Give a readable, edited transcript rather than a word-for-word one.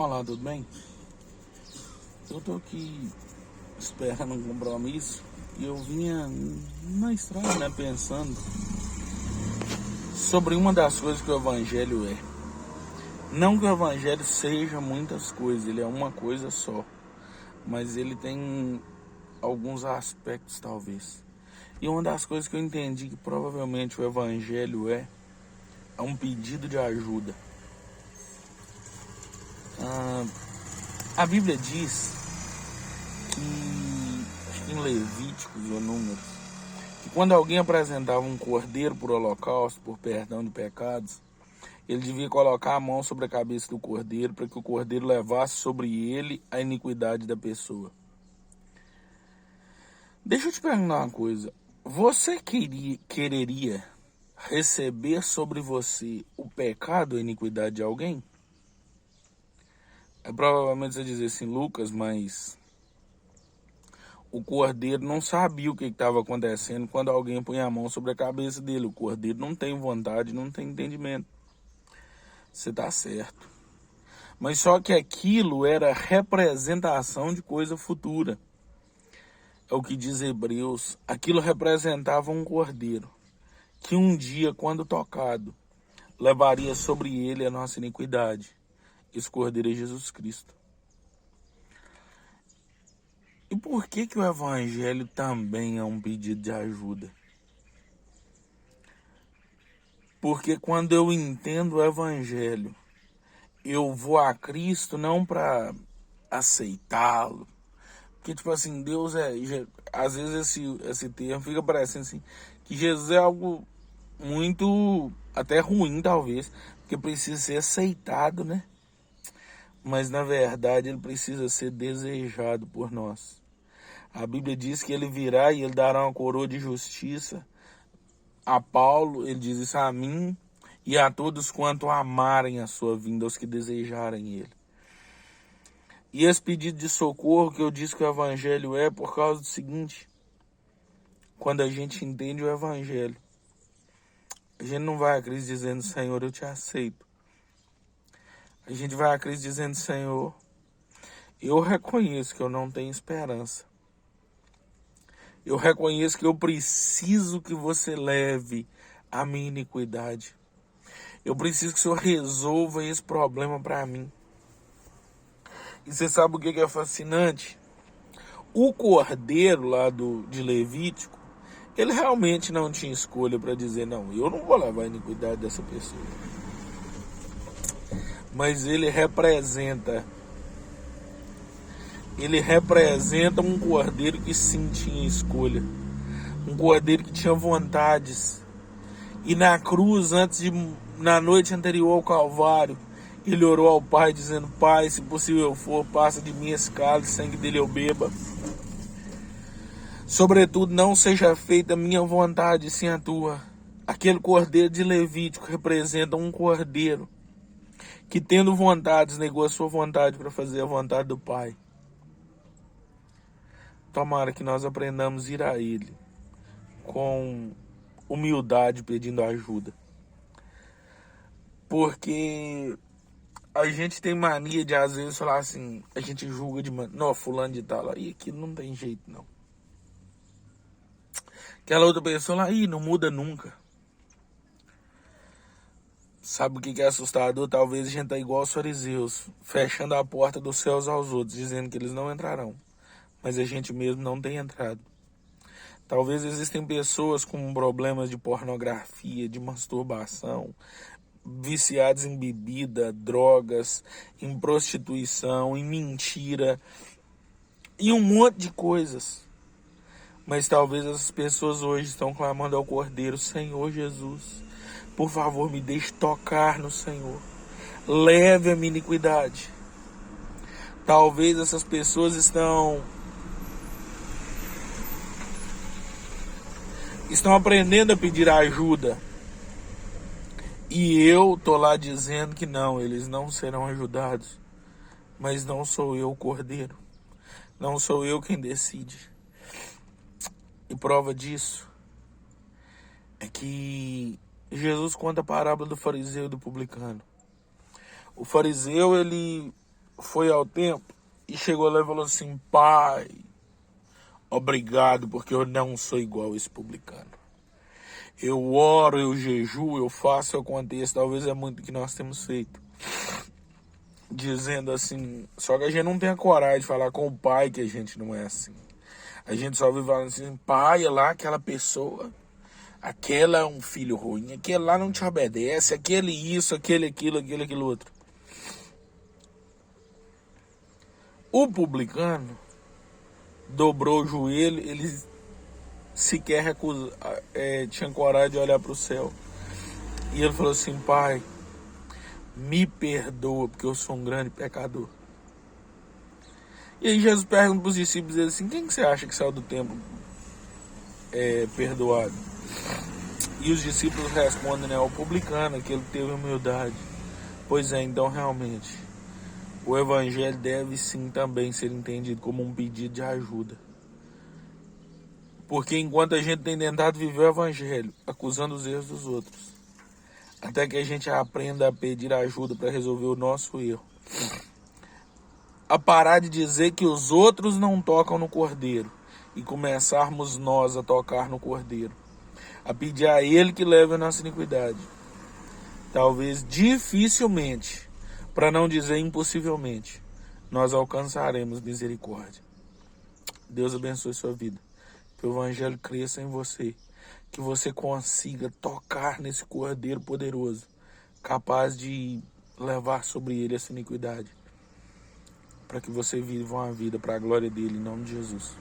Olá, tudo bem? Eu tô aqui esperando um compromisso e eu vinha na estrada, né, pensando sobre uma das coisas que o Evangelho é. Não que o Evangelho seja muitas coisas, ele é uma coisa só, mas ele tem alguns aspectos, talvez. E uma das coisas que eu entendi que provavelmente o Evangelho é um pedido de ajuda. A Bíblia diz que, acho que em Levíticos ou Números, que quando alguém apresentava um cordeiro por holocausto, por perdão de pecados, ele devia colocar a mão sobre a cabeça do cordeiro para que o cordeiro levasse sobre ele a iniquidade da pessoa. Deixa eu te perguntar uma coisa. Você quereria receber sobre você o pecado ou a iniquidade de alguém? Provavelmente você dizer assim, Lucas, mas o cordeiro não sabia o que estava acontecendo quando alguém punha a mão sobre a cabeça dele. O cordeiro não tem vontade, não tem entendimento. Você está certo. Mas só que aquilo era representação de coisa futura. É o que diz Hebreus. Aquilo representava um cordeiro que um dia, quando tocado, levaria sobre ele a nossa iniquidade. Esse cordeiro é Jesus Cristo. E por que o Evangelho também é um pedido de ajuda? Porque quando eu entendo o Evangelho, eu vou a Cristo não para aceitá-lo. Porque, tipo assim, Deus é... Às vezes esse termo fica parecendo assim, que Jesus é algo muito, até ruim talvez, porque precisa ser aceitado, né? Mas na verdade ele precisa ser desejado por nós. A Bíblia diz que ele virá e ele dará uma coroa de justiça a Paulo, ele diz isso a mim e a todos quanto amarem a sua vinda, aos que desejarem ele. E esse pedido de socorro que eu disse que o Evangelho é por causa do seguinte: quando a gente entende o Evangelho, a gente não vai a Cristo dizendo, Senhor, eu te aceito. A gente vai a Cristo dizendo, Senhor, eu reconheço que eu não tenho esperança. Eu reconheço que eu preciso que você leve a minha iniquidade. Eu preciso que o Senhor resolva esse problema para mim. E você sabe o que é fascinante? O cordeiro lá de Levítico, ele realmente não tinha escolha para dizer, não, eu não vou levar a iniquidade dessa pessoa. Mas ele representa um cordeiro que sim tinha escolha. Um cordeiro que tinha vontades. E na cruz, na noite anterior ao Calvário, ele orou ao Pai dizendo, Pai, se possível for, passa de mim esse cálice, sangue dele eu beba. Sobretudo, não seja feita a minha vontade, sim a tua. Aquele cordeiro de Levítico representa um cordeiro que, tendo vontades, negou a sua vontade para fazer a vontade do Pai. Tomara que nós aprendamos a ir a Ele com humildade, pedindo ajuda. Porque a gente tem mania de, às vezes, falar assim, a gente julga de não, fulano de tal, aí aquilo não tem jeito, não. Aquela outra pessoa lá, não muda nunca. Sabe o que é assustador? Talvez a gente tá igual aos fariseus, fechando a porta dos céus aos outros, dizendo que eles não entrarão. Mas a gente mesmo não tem entrado. Talvez existem pessoas com problemas de pornografia, de masturbação, viciados em bebida, drogas, em prostituição, em mentira, e um monte de coisas. Mas talvez essas pessoas hoje estão clamando ao Cordeiro, Senhor Jesus, por favor, me deixe tocar no Senhor. Leve a minha iniquidade. Talvez essas pessoas estão aprendendo a pedir ajuda. E eu tô lá dizendo que não, eles não serão ajudados. Mas não sou eu o Cordeiro. Não sou eu quem decide. E prova disso é que Jesus conta a parábola do fariseu e do publicano. O fariseu, ele foi ao templo e chegou lá e falou assim: Pai, obrigado, porque eu não sou igual esse publicano. Eu oro, eu jejuo, eu faço, eu aconteço. Talvez é muito que nós temos feito. Dizendo assim, só que a gente não tem a coragem de falar com o pai que a gente não é assim. A gente só vive falando assim: pai, é lá aquela pessoa, aquela é um filho ruim, aquele lá não te obedece, aquele isso, aquele aquilo, aquilo outro. O publicano dobrou o joelho, ele sequer tinha coragem de olhar para o céu. E ele falou assim: pai, me perdoa, porque eu sou um grande pecador. E aí Jesus pergunta para os discípulos assim: quem que você acha que saiu do templo perdoado? E os discípulos respondem: o publicano, aquele que teve humildade. Pois é, então realmente, o evangelho deve sim também ser entendido como um pedido de ajuda. Porque enquanto a gente tem tentado viver o evangelho, acusando os erros dos outros, até que a gente aprenda a pedir ajuda para resolver o nosso erro, a parar de dizer que os outros não tocam no cordeiro e começarmos nós a tocar no cordeiro, a pedir a ele que leve a nossa iniquidade. Talvez dificilmente, para não dizer impossivelmente, nós alcançaremos misericórdia. Deus abençoe sua vida. Que o evangelho cresça em você. Que você consiga tocar nesse cordeiro poderoso, capaz de levar sobre ele essa iniquidade. Para que você viva uma vida para a glória dele, em nome de Jesus.